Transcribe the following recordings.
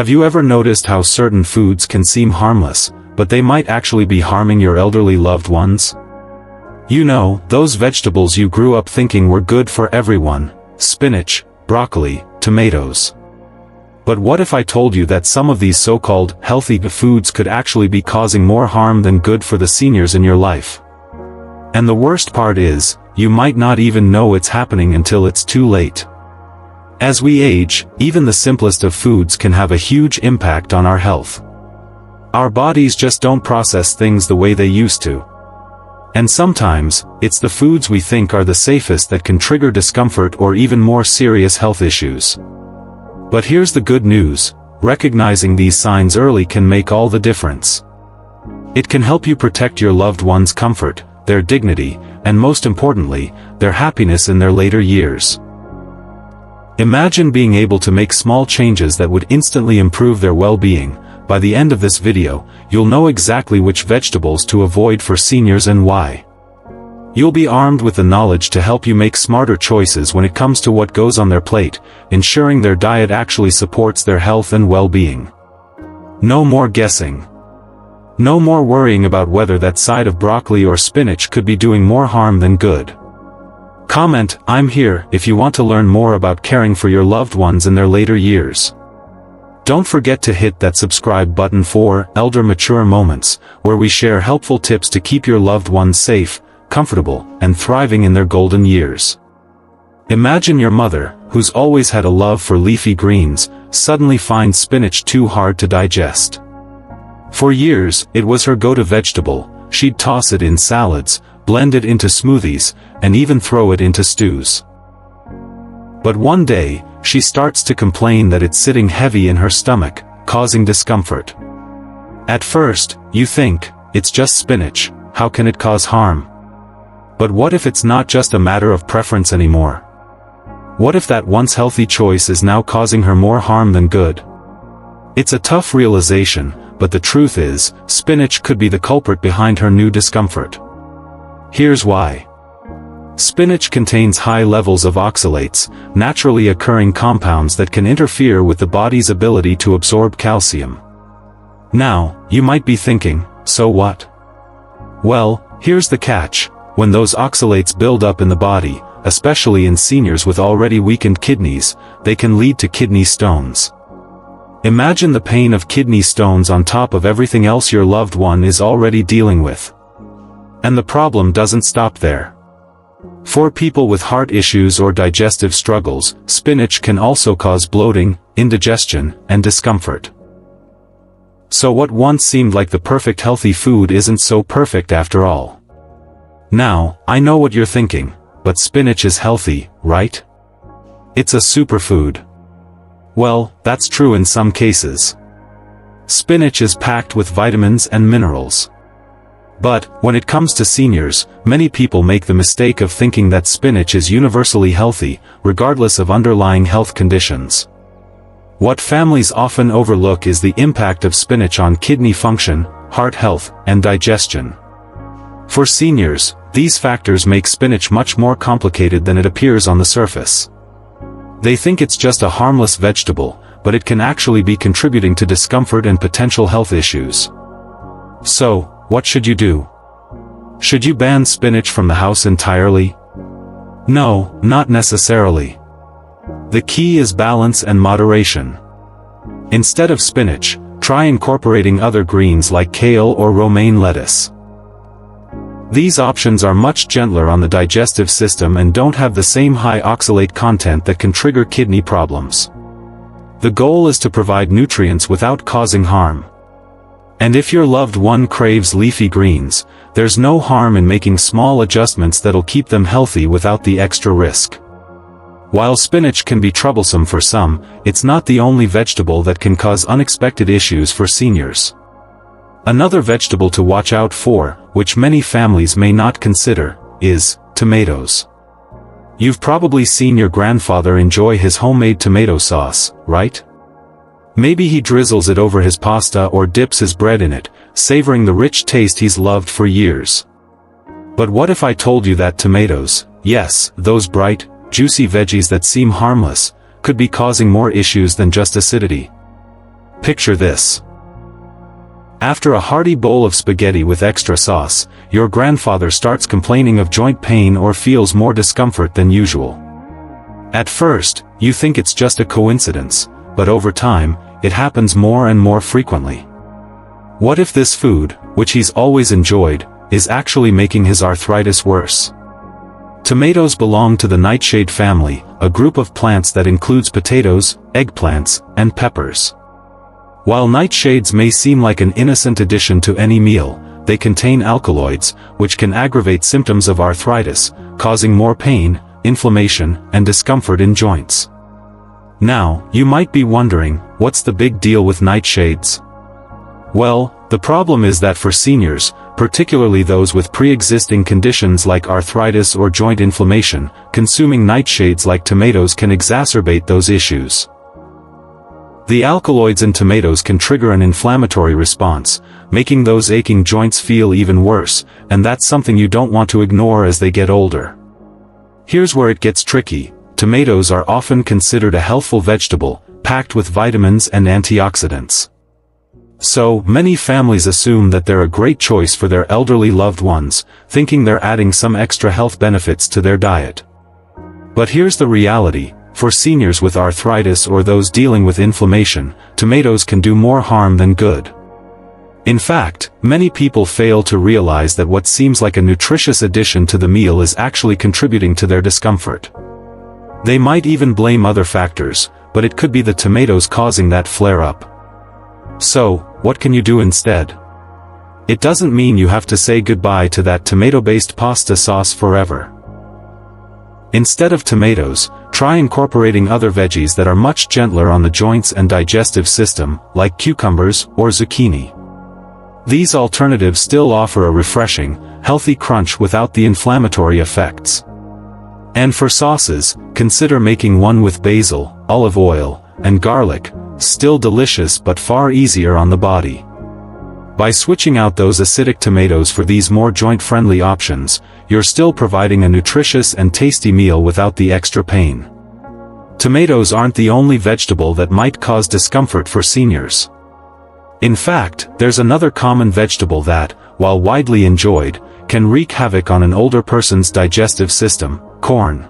Have you ever noticed how certain foods can seem harmless, but they might actually be harming your elderly loved ones? You know, those vegetables you grew up thinking were good for everyone: spinach, broccoli, tomatoes. But what if I told you that some of these so-called healthy foods could actually be causing more harm than good for the seniors in your life? And the worst part is, you might not even know it's happening until it's too late. As we age, even the simplest of foods can have a huge impact on our health. Our bodies just don't process things the way they used to. And sometimes, it's the foods we think are the safest that can trigger discomfort or even more serious health issues. But here's the good news: recognizing these signs early can make all the difference. It can help you protect your loved ones' comfort, their dignity, and most importantly, their happiness in their later years. Imagine being able to make small changes that would instantly improve their well-being. By the end of this video, you'll know exactly which vegetables to avoid for seniors and why. You'll be armed with the knowledge to help you make smarter choices when it comes to what goes on their plate, ensuring their diet actually supports their health and well-being. No more guessing. No more worrying about whether that side of broccoli or spinach could be doing more harm than good. Comment, "I'm here," if you want to learn more about caring for your loved ones in their later years. Don't forget to hit that subscribe button for Elder Mature Moments, where we share helpful tips to keep your loved ones safe, comfortable, and thriving in their golden years. Imagine your mother, who's always had a love for leafy greens, suddenly finds spinach too hard to digest. For years, it was her go-to vegetable. She'd toss it in salads, blend it into smoothies, and even throw it into stews. But one day, she starts to complain that it's sitting heavy in her stomach, causing discomfort. At first, you think, it's just spinach, how can it cause harm? But what if it's not just a matter of preference anymore? What if that once healthy choice is now causing her more harm than good? It's a tough realization, but the truth is, spinach could be the culprit behind her new discomfort. Here's why. Spinach contains high levels of oxalates, naturally occurring compounds that can interfere with the body's ability to absorb calcium. Now, you might be thinking, so what? Well, here's the catch: when those oxalates build up in the body, especially in seniors with already weakened kidneys, they can lead to kidney stones. Imagine the pain of kidney stones on top of everything else your loved one is already dealing with. And the problem doesn't stop there. For people with heart issues or digestive struggles, spinach can also cause bloating, indigestion, and discomfort. So what once seemed like the perfect healthy food isn't so perfect after all. Now, I know what you're thinking, but spinach is healthy, right? It's a superfood. Well, that's true in some cases. Spinach is packed with vitamins and minerals. But, when it comes to seniors, many people make the mistake of thinking that spinach is universally healthy, regardless of underlying health conditions. What families often overlook is the impact of spinach on kidney function, heart health, and digestion. For seniors, these factors make spinach much more complicated than it appears on the surface. They think it's just a harmless vegetable, but it can actually be contributing to discomfort and potential health issues. So, what should you do? Should you ban spinach from the house entirely? No, not necessarily. The key is balance and moderation. Instead of spinach, try incorporating other greens like kale or romaine lettuce. These options are much gentler on the digestive system and don't have the same high oxalate content that can trigger kidney problems. The goal is to provide nutrients without causing harm. And if your loved one craves leafy greens, there's no harm in making small adjustments that'll keep them healthy without the extra risk. While spinach can be troublesome for some, it's not the only vegetable that can cause unexpected issues for seniors. Another vegetable to watch out for, which many families may not consider, is tomatoes. You've probably seen your grandfather enjoy his homemade tomato sauce, right? Maybe he drizzles it over his pasta or dips his bread in it, savoring the rich taste he's loved for years. But what if I told you that tomatoes, yes, those bright, juicy veggies that seem harmless, could be causing more issues than just acidity? Picture this. After a hearty bowl of spaghetti with extra sauce, your grandfather starts complaining of joint pain or feels more discomfort than usual. At first, you think it's just a coincidence, but over time, it happens more and more frequently. What if this food, which he's always enjoyed, is actually making his arthritis worse? Tomatoes belong to the nightshade family, a group of plants that includes potatoes, eggplants, and peppers. While nightshades may seem like an innocent addition to any meal, they contain alkaloids, which can aggravate symptoms of arthritis, causing more pain, inflammation, and discomfort in joints. Now, you might be wondering, what's the big deal with nightshades? Well, the problem is that for seniors, particularly those with pre-existing conditions like arthritis or joint inflammation, consuming nightshades like tomatoes can exacerbate those issues. The alkaloids in tomatoes can trigger an inflammatory response, making those aching joints feel even worse, and that's something you don't want to ignore as they get older. Here's where it gets tricky. Tomatoes are often considered a healthful vegetable, packed with vitamins and antioxidants. So, many families assume that they're a great choice for their elderly loved ones, thinking they're adding some extra health benefits to their diet. But here's the reality. For seniors with arthritis or those dealing with inflammation, tomatoes can do more harm than good. In fact, many people fail to realize that what seems like a nutritious addition to the meal is actually contributing to their discomfort. They might even blame other factors, but it could be the tomatoes causing that flare-up. So, what can you do instead? It doesn't mean you have to say goodbye to that tomato-based pasta sauce forever. Instead of tomatoes, try incorporating other veggies that are much gentler on the joints and digestive system, like cucumbers or zucchini. These alternatives still offer a refreshing, healthy crunch without the inflammatory effects. And for sauces, consider making one with basil, olive oil, and garlic, still delicious but far easier on the body. By switching out those acidic tomatoes for these more joint-friendly options, you're still providing a nutritious and tasty meal without the extra pain. Tomatoes aren't the only vegetable that might cause discomfort for seniors. In fact, there's another common vegetable that, while widely enjoyed, can wreak havoc on an older person's digestive system: corn.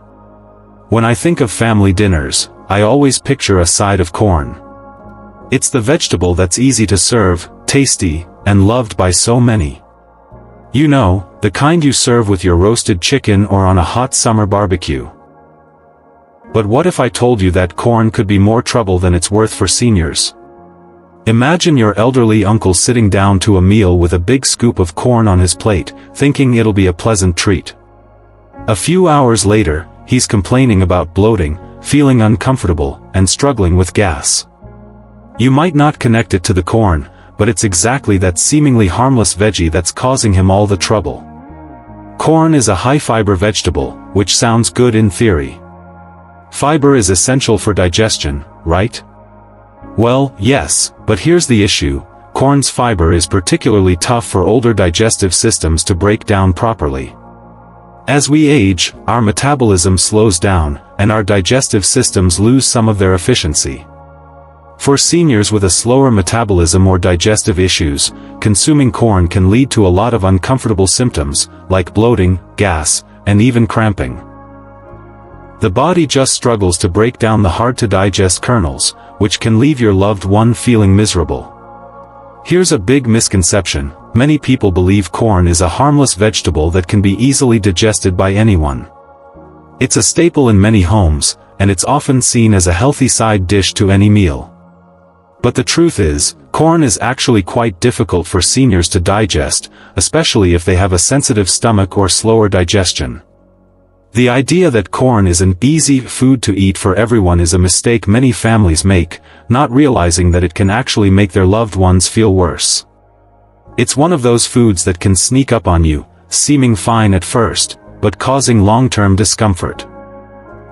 When I think of family dinners, I always picture a side of corn. It's the vegetable that's easy to serve, tasty, and loved by so many. You know, the kind you serve with your roasted chicken or on a hot summer barbecue. But what if I told you that corn could be more trouble than it's worth for seniors? Imagine your elderly uncle sitting down to a meal with a big scoop of corn on his plate, thinking it'll be a pleasant treat. A few hours later, he's complaining about bloating, feeling uncomfortable, and struggling with gas. You might not connect it to the corn, but it's exactly that seemingly harmless veggie that's causing him all the trouble. Corn is a high-fiber vegetable, which sounds good in theory. Fiber is essential for digestion, right? Well, yes, but here's the issue. Corn's fiber is particularly tough for older digestive systems to break down properly. As we age, our metabolism slows down, and our digestive systems lose some of their efficiency. For seniors with a slower metabolism or digestive issues, consuming corn can lead to a lot of uncomfortable symptoms, like bloating, gas, and even cramping. The body just struggles to break down the hard-to-digest kernels, which can leave your loved one feeling miserable. Here's a big misconception. Many people believe corn is a harmless vegetable that can be easily digested by anyone. It's a staple in many homes, and it's often seen as a healthy side dish to any meal. But the truth is, corn is actually quite difficult for seniors to digest, especially if they have a sensitive stomach or slower digestion. The idea that corn is an easy food to eat for everyone is a mistake many families make, not realizing that it can actually make their loved ones feel worse. It's one of those foods that can sneak up on you, seeming fine at first, but causing long-term discomfort.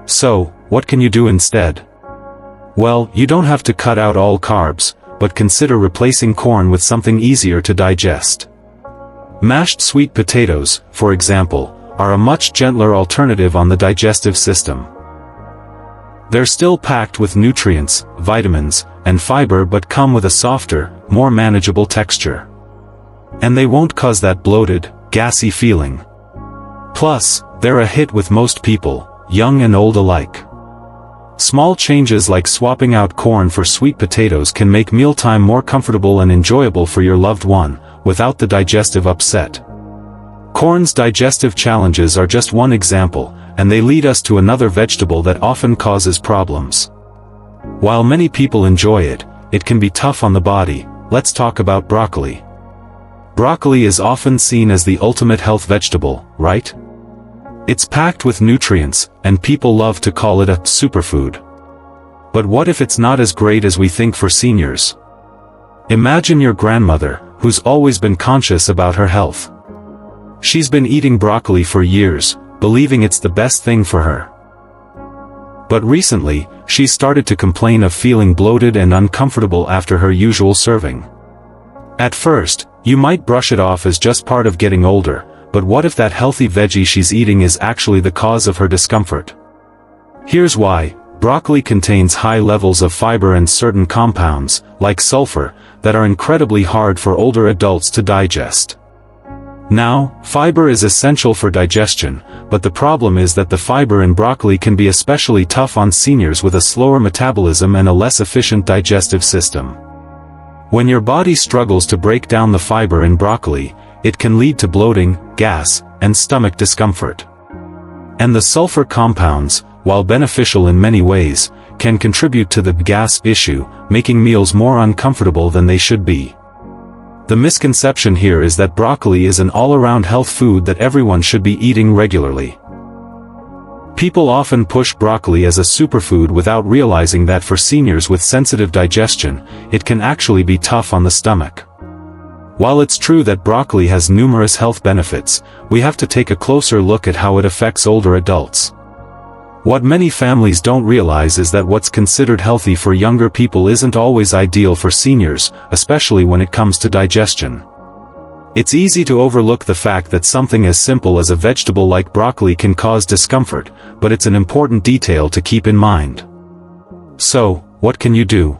So, what can you do instead? Well, you don't have to cut out all carbs, but consider replacing corn with something easier to digest. Mashed sweet potatoes, for example, are a much gentler alternative on the digestive system. They're still packed with nutrients, vitamins, and fiber but come with a softer, more manageable texture. And they won't cause that bloated, gassy feeling. Plus, they're a hit with most people, young and old alike. Small changes like swapping out corn for sweet potatoes can make mealtime more comfortable and enjoyable for your loved one, without the digestive upset. Corn's digestive challenges are just one example, and they lead us to another vegetable that often causes problems. While many people enjoy it, it can be tough on the body. Let's talk about broccoli. Broccoli is often seen as the ultimate health vegetable, right? It's packed with nutrients, and people love to call it a superfood. But what if it's not as great as we think for seniors? Imagine your grandmother, who's always been conscious about her health. She's been eating broccoli for years, believing it's the best thing for her. But recently, she's started to complain of feeling bloated and uncomfortable after her usual serving. At first, you might brush it off as just part of getting older, but what if that healthy veggie she's eating is actually the cause of her discomfort? Here's why. Broccoli contains high levels of fiber and certain compounds, like sulfur, that are incredibly hard for older adults to digest. Now, fiber is essential for digestion, but the problem is that the fiber in broccoli can be especially tough on seniors with a slower metabolism and a less efficient digestive system. When your body struggles to break down the fiber in broccoli, it can lead to bloating, gas, and stomach discomfort. And the sulfur compounds, while beneficial in many ways, can contribute to the gas issue, making meals more uncomfortable than they should be. The misconception here is that broccoli is an all-around health food that everyone should be eating regularly. People often push broccoli as a superfood without realizing that for seniors with sensitive digestion, it can actually be tough on the stomach. While it's true that broccoli has numerous health benefits, we have to take a closer look at how it affects older adults. What many families don't realize is that what's considered healthy for younger people isn't always ideal for seniors, especially when it comes to digestion. It's easy to overlook the fact that something as simple as a vegetable like broccoli can cause discomfort, but it's an important detail to keep in mind. So, what can you do?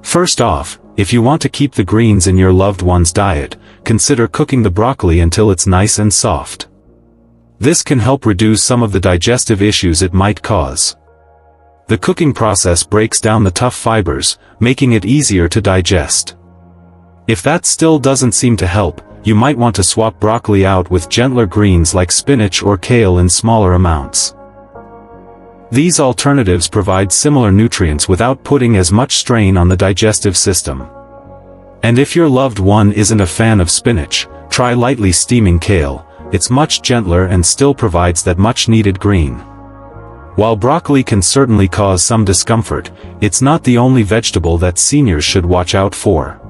First off, if you want to keep the greens in your loved one's diet, consider cooking the broccoli until it's nice and soft. This can help reduce some of the digestive issues it might cause. The cooking process breaks down the tough fibers, making it easier to digest. If that still doesn't seem to help, you might want to swap broccoli out with gentler greens like spinach or kale in smaller amounts. These alternatives provide similar nutrients without putting as much strain on the digestive system. And if your loved one isn't a fan of spinach, try lightly steaming kale. It's much gentler and still provides that much-needed green. While broccoli can certainly cause some discomfort, it's not the only vegetable that seniors should watch out for.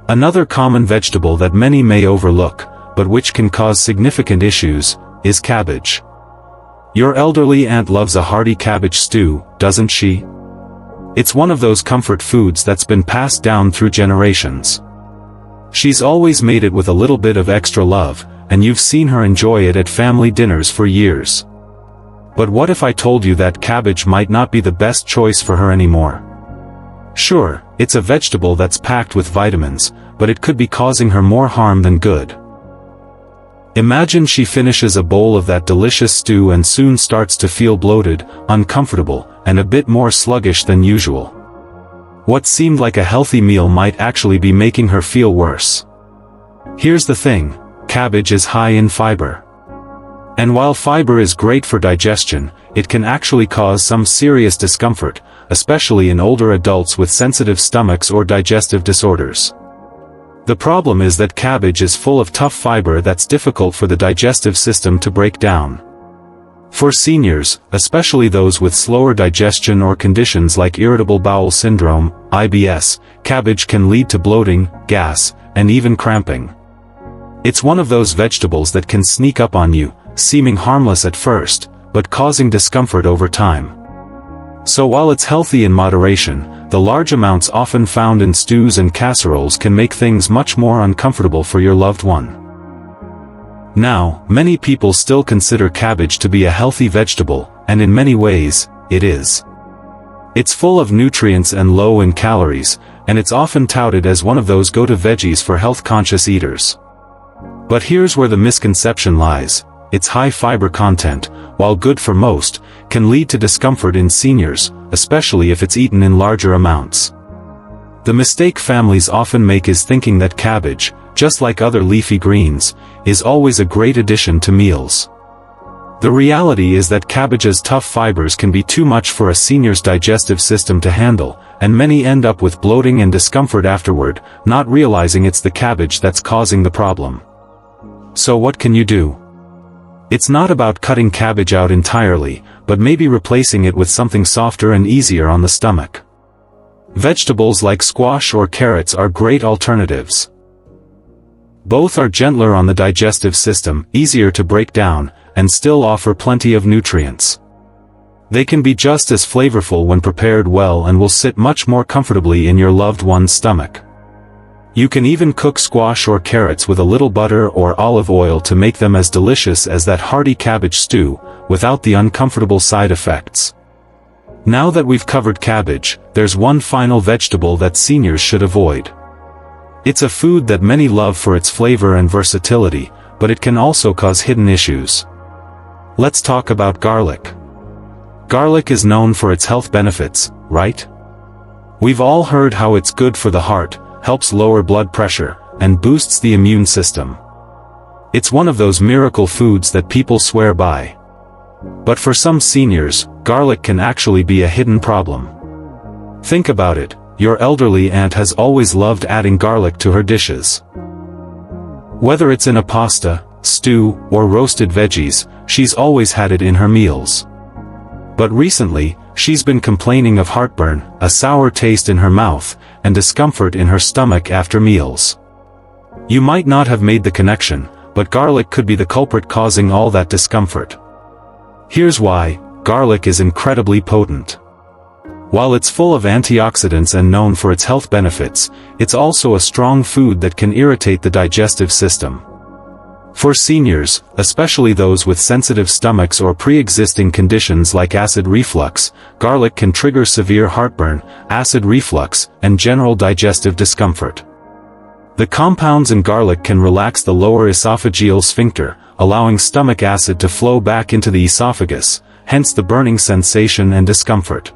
Another common vegetable that many may overlook, but which can cause significant issues, is cabbage. Your elderly aunt loves a hearty cabbage stew, doesn't she? It's one of those comfort foods that's been passed down through generations. She's always made it with a little bit of extra love, and you've seen her enjoy it at family dinners for years. But what if I told you that cabbage might not be the best choice for her anymore? Sure, it's a vegetable that's packed with vitamins, but it could be causing her more harm than good. Imagine she finishes a bowl of that delicious stew and soon starts to feel bloated, uncomfortable, and a bit more sluggish than usual. What seemed like a healthy meal might actually be making her feel worse. Here's the thing, cabbage is high in fiber. And while fiber is great for digestion, it can actually cause some serious discomfort, especially in older adults with sensitive stomachs or digestive disorders. The problem is that cabbage is full of tough fiber that's difficult for the digestive system to break down. For seniors, especially those with slower digestion or conditions like irritable bowel syndrome, IBS, cabbage can lead to bloating, gas, and even cramping. It's one of those vegetables that can sneak up on you, seeming harmless at first, but causing discomfort over time. So while it's healthy in moderation, the large amounts often found in stews and casseroles can make things much more uncomfortable for your loved one. Now, many people still consider cabbage to be a healthy vegetable, and in many ways, it is. It's full of nutrients and low in calories, and it's often touted as one of those go-to veggies for health-conscious eaters. But here's where the misconception lies. Its high fiber content, while good for most, can lead to discomfort in seniors, especially if it's eaten in larger amounts. The mistake families often make is thinking that cabbage, just like other leafy greens, is always a great addition to meals. The reality is that cabbage's tough fibers can be too much for a senior's digestive system to handle, and many end up with bloating and discomfort afterward, not realizing it's the cabbage that's causing the problem. So what can you do? It's not about cutting cabbage out entirely, but maybe replacing it with something softer and easier on the stomach. Vegetables like squash or carrots are great alternatives. Both are gentler on the digestive system, easier to break down, and still offer plenty of nutrients. They can be just as flavorful when prepared well and will sit much more comfortably in your loved one's stomach. You can even cook squash or carrots with a little butter or olive oil to make them as delicious as that hearty cabbage stew, without the uncomfortable side effects. Now that we've covered cabbage, there's one final vegetable that seniors should avoid. It's a food that many love for its flavor and versatility, but it can also cause hidden issues. Let's talk about garlic. Garlic is known for its health benefits, right? We've all heard how it's good for the heart, helps lower blood pressure, and boosts the immune system. It's one of those miracle foods that people swear by. But for some seniors, garlic can actually be a hidden problem. Think about it, your elderly aunt has always loved adding garlic to her dishes. Whether it's in a pasta, stew, or roasted veggies, she's always had it in her meals. But recently, she's been complaining of heartburn, a sour taste in her mouth, and discomfort in her stomach after meals. You might not have made the connection, but garlic could be the culprit causing all that discomfort. Here's why: garlic is incredibly potent. While it's full of antioxidants and known for its health benefits, it's also a strong food that can irritate the digestive system. For seniors, especially those with sensitive stomachs or pre-existing conditions like acid reflux, garlic can trigger severe heartburn, acid reflux, and general digestive discomfort. The compounds in garlic can relax the lower esophageal sphincter, allowing stomach acid to flow back into the esophagus, hence the burning sensation and discomfort.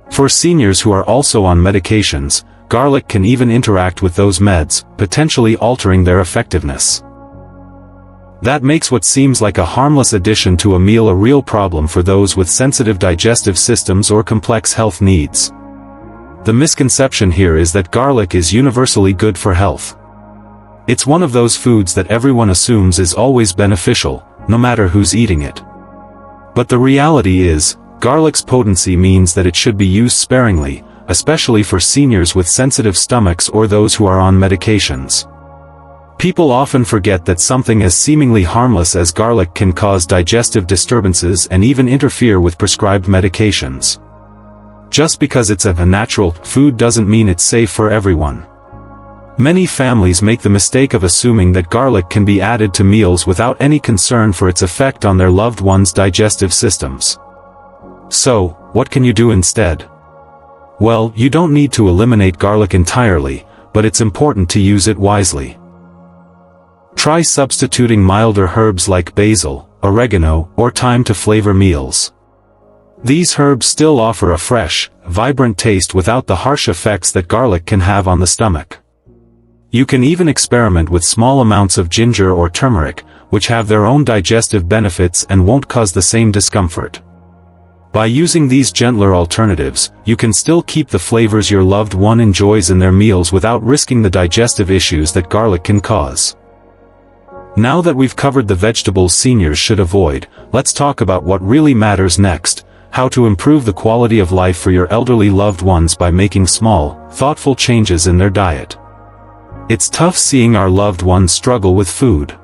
For seniors who are also on medications, garlic can even interact with those meds, potentially altering their effectiveness. That makes what seems like a harmless addition to a meal a real problem for those with sensitive digestive systems or complex health needs. The misconception here is that garlic is universally good for health. It's one of those foods that everyone assumes is always beneficial, no matter who's eating it. But the reality is, garlic's potency means that it should be used sparingly, especially for seniors with sensitive stomachs or those who are on medications. People often forget that something as seemingly harmless as garlic can cause digestive disturbances and even interfere with prescribed medications. Just because it's a natural food doesn't mean it's safe for everyone. Many families make the mistake of assuming that garlic can be added to meals without any concern for its effect on their loved ones' digestive systems. So, what can you do instead? Well, you don't need to eliminate garlic entirely, but it's important to use it wisely. Try substituting milder herbs like basil, oregano, or thyme to flavor meals. These herbs still offer a fresh, vibrant taste without the harsh effects that garlic can have on the stomach. You can even experiment with small amounts of ginger or turmeric, which have their own digestive benefits and won't cause the same discomfort. By using these gentler alternatives, you can still keep the flavors your loved one enjoys in their meals without risking the digestive issues that garlic can cause. Now that we've covered the vegetables seniors should avoid, let's talk about what really matters next: how to improve the quality of life for your elderly loved ones by making small, thoughtful changes in their diet. It's tough seeing our loved ones struggle with food.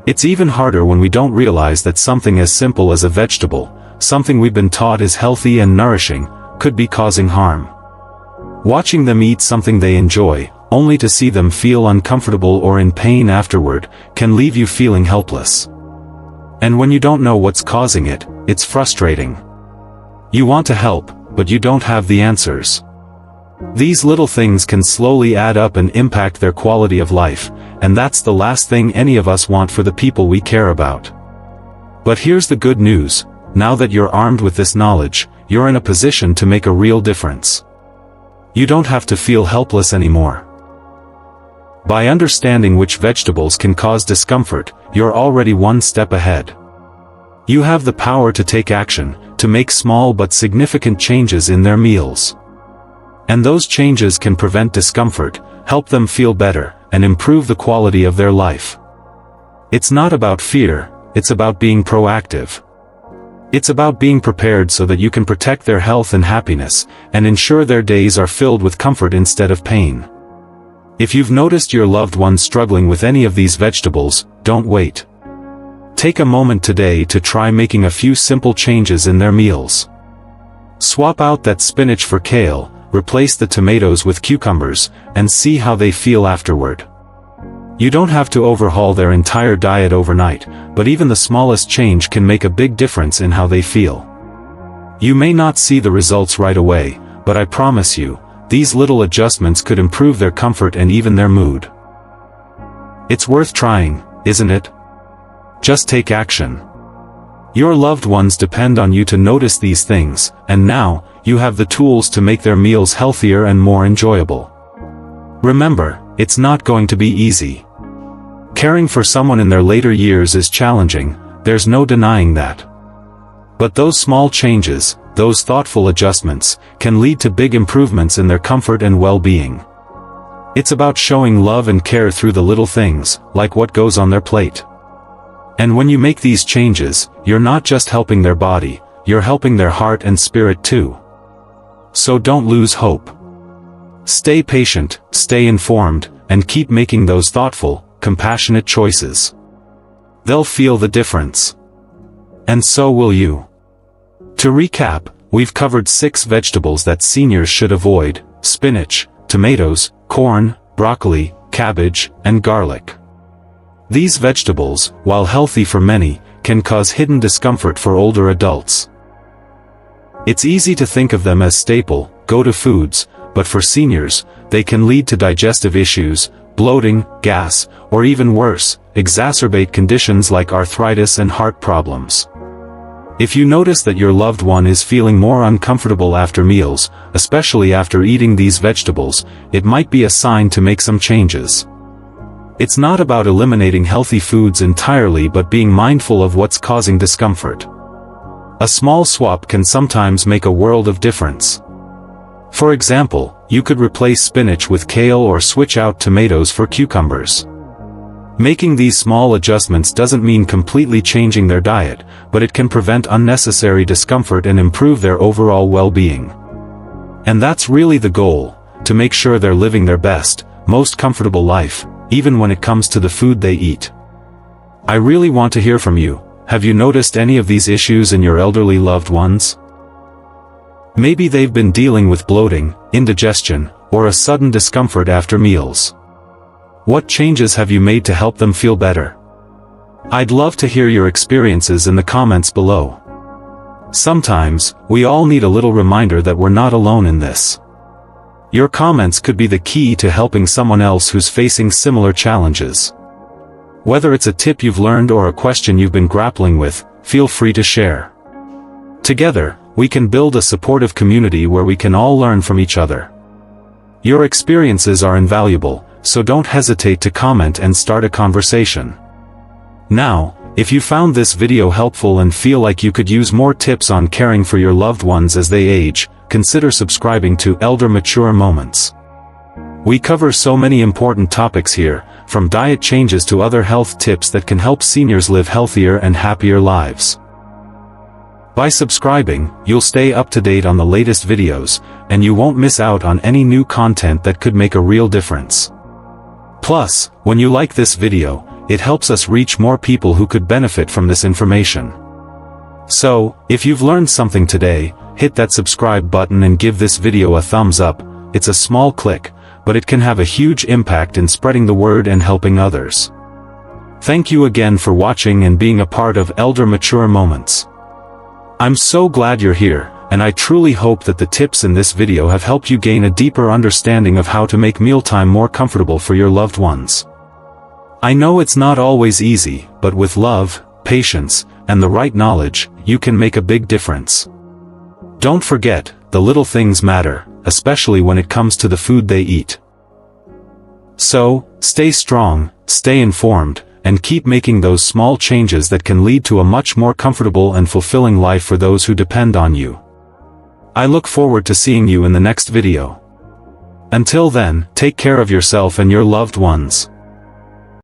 It's even harder when we don't realize that something as simple as a vegetable, something we've been taught is healthy and nourishing, could be causing harm. Watching them eat something they enjoy, only to see them feel uncomfortable or in pain afterward, can leave you feeling helpless. And when you don't know what's causing it, it's frustrating. You want to help, but you don't have the answers. These little things can slowly add up and impact their quality of life, and that's the last thing any of us want for the people we care about. But here's the good news: now that you're armed with this knowledge, you're in a position to make a real difference. You don't have to feel helpless anymore. By understanding which vegetables can cause discomfort, you're already one step ahead. You have the power to take action, to make small but significant changes in their meals. And those changes can prevent discomfort, help them feel better, and improve the quality of their life. It's not about fear, it's about being proactive. It's about being prepared so that you can protect their health and happiness, and ensure their days are filled with comfort instead of pain. If you've noticed your loved ones struggling with any of these vegetables, don't wait. Take a moment today to try making a few simple changes in their meals. Swap out that spinach for kale, replace the tomatoes with cucumbers, and see how they feel afterward. You don't have to overhaul their entire diet overnight, but even the smallest change can make a big difference in how they feel. You may not see the results right away, but I promise you, these little adjustments could improve their comfort and even their mood. It's worth trying, isn't it? Just take action. Your loved ones depend on you to notice these things, and now, you have the tools to make their meals healthier and more enjoyable. Remember, it's not going to be easy. Caring for someone in their later years is challenging, there's no denying that. But those small changes, those thoughtful adjustments, can lead to big improvements in their comfort and well-being. It's about showing love and care through the little things, like what goes on their plate. And when you make these changes, you're not just helping their body, you're helping their heart and spirit too. So don't lose hope. Stay patient, stay informed, and keep making those thoughtful, compassionate choices. They'll feel the difference. And so will you. To recap, we've covered 6 vegetables that seniors should avoid: spinach, tomatoes, corn, broccoli, cabbage, and garlic. These vegetables, while healthy for many, can cause hidden discomfort for older adults. It's easy to think of them as staple, go-to foods, but for seniors, they can lead to digestive issues, bloating, gas, or even worse, exacerbate conditions like arthritis and heart problems. If you notice that your loved one is feeling more uncomfortable after meals, especially after eating these vegetables, it might be a sign to make some changes. It's not about eliminating healthy foods entirely but being mindful of what's causing discomfort. A small swap can sometimes make a world of difference. For example, you could replace spinach with kale or switch out tomatoes for cucumbers. Making these small adjustments doesn't mean completely changing their diet, but it can prevent unnecessary discomfort and improve their overall well-being. And that's really the goal, to make sure they're living their best, most comfortable life, even when it comes to the food they eat. I really want to hear from you. Have you noticed any of these issues in your elderly loved ones? Maybe they've been dealing with bloating, indigestion, or a sudden discomfort after meals. What changes have you made to help them feel better? I'd love to hear your experiences in the comments below. Sometimes, we all need a little reminder that we're not alone in this. Your comments could be the key to helping someone else who's facing similar challenges. Whether it's a tip you've learned or a question you've been grappling with, feel free to share. Together, we can build a supportive community where we can all learn from each other. Your experiences are invaluable, so don't hesitate to comment and start a conversation. Now, if you found this video helpful and feel like you could use more tips on caring for your loved ones as they age, consider subscribing to Elder Mature Moments. We cover so many important topics here, from diet changes to other health tips that can help seniors live healthier and happier lives. By subscribing, you'll stay up to date on the latest videos, and you won't miss out on any new content that could make a real difference. Plus, when you like this video, it helps us reach more people who could benefit from this information. So, if you've learned something today, hit that subscribe button and give this video a thumbs up. It's a small click, but it can have a huge impact in spreading the word and helping others. Thank you again for watching and being a part of Elder Mature Moments. I'm so glad you're here, and I truly hope that the tips in this video have helped you gain a deeper understanding of how to make mealtime more comfortable for your loved ones. I know it's not always easy, but with love, patience, and the right knowledge, you can make a big difference. Don't forget, the little things matter, especially when it comes to the food they eat. So, stay strong, stay informed, and keep making those small changes that can lead to a much more comfortable and fulfilling life for those who depend on you. I look forward to seeing you in the next video. Until then, take care of yourself and your loved ones.